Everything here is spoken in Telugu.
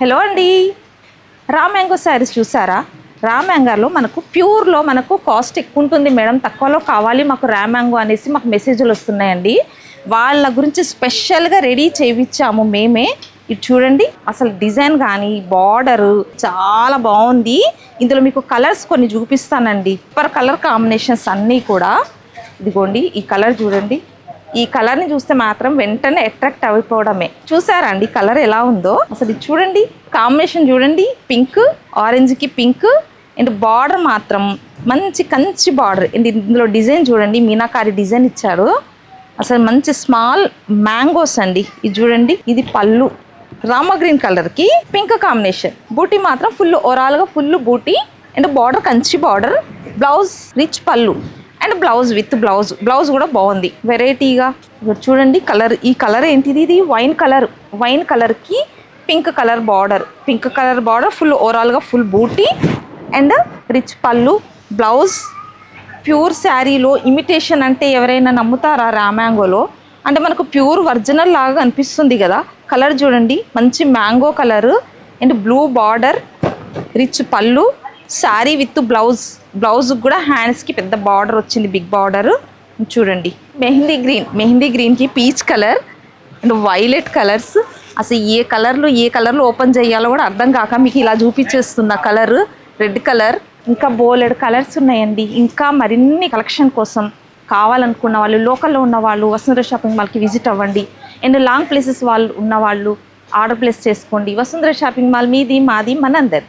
హలో అండి, రా మ్యాంగో శారీస్ చూసారా? రా మ్యాంగోలో మనకు ప్యూర్లో మనకు కాస్ట్ ఎక్కువ ఉంటుంది మేడం, తక్కువలో కావాలి మాకు రా మ్యాంగో అనేసి మాకు మెసేజ్లు వస్తున్నాయండి. వాళ్ళ గురించి స్పెషల్గా రెడీ చేయించాము మేమే. ఇది చూడండి, అసలు డిజైన్ కానీ బార్డరు చాలా బాగుంది. ఇందులో మీకు కలర్స్ కొన్ని చూపిస్తానండి. సూపర్ కలర్ కాంబినేషన్స్ అన్నీ కూడా. ఇదిగోండి ఈ కలర్ చూడండి, ఈ కలర్ని చూస్తే మాత్రం వెంటనే అట్రాక్ట్ అయిపోవడమే. చూసారా అండి కలర్ ఎలా ఉందో? అసలు ఇది చూడండి, కాంబినేషన్ చూడండి, పింక్ ఆరెంజ్కి పింక్ అండ్ బార్డర్ మాత్రం మంచి కంచి బార్డర్ అండ్ ఇందులో డిజైన్ చూడండి, మీనాకారి డిజైన్ ఇచ్చారు. అసలు మంచి స్మాల్ మ్యాంగోస్ అండి. ఇది చూడండి, ఇది పళ్ళు రామా గ్రీన్ కలర్కి పింక్ కాంబినేషన్. బూటీ మాత్రం ఫుల్ ఓవరాల్గా ఫుల్ బూటీ and border Kanchi border, blouse rich పళ్ళు అండ్ బ్లౌజ్ విత్ బ్లౌజ్ కూడా బాగుంది వెరైటీగా. చూడండి కలర్, ఈ కలర్ ఏంటిది? ఇది వైన్ కలర్కి పింక్ కలర్ బార్డర్ ఫుల్ ఓవరాల్గా ఫుల్ బూటీ అండ్ రిచ్ పళ్ళు బ్లౌజ్. ప్యూర్ శారీలో ఇమిటేషన్ అంటే ఎవరైనా నమ్ముతారా? రామ్యాంగోలో అంటే మనకు ప్యూర్ ఒరిజినల్ లాగా అనిపిస్తుంది కదా. కలర్ చూడండి, మంచి mango colour and blue border, rich పళ్ళు, శారీ విత్ బ్లౌజ్ కూడా హ్యాండ్స్కి పెద్ద బార్డర్ వచ్చింది, బిగ్ బార్డర్. చూడండి మెహందీ గ్రీన్కి peach colour and violet colours. అసలు ఏ కలర్లో ఓపెన్ చేయాలో కూడా అర్థం కాక మీకు ఇలా చూపించేస్తుంది. ఆ కలర్ రెడ్ కలర్, ఇంకా బోలెడ్ కలర్స్ ఉన్నాయండి. ఇంకా మరిన్ని కలెక్షన్ కోసం కావాలనుకున్న వాళ్ళు, లోకల్లో ఉన్న వాళ్ళు వసుంధర షాపింగ్ మాల్కి విజిట్ అవ్వండి. అండ్ లాంగ్ ప్లేసెస్ వాళ్ళు ఉన్న వాళ్ళు ఆర్డర్ ప్లేస్ చేసుకోండి. వసుంధర షాపింగ్ మాల్ మీది మాది మనందరి.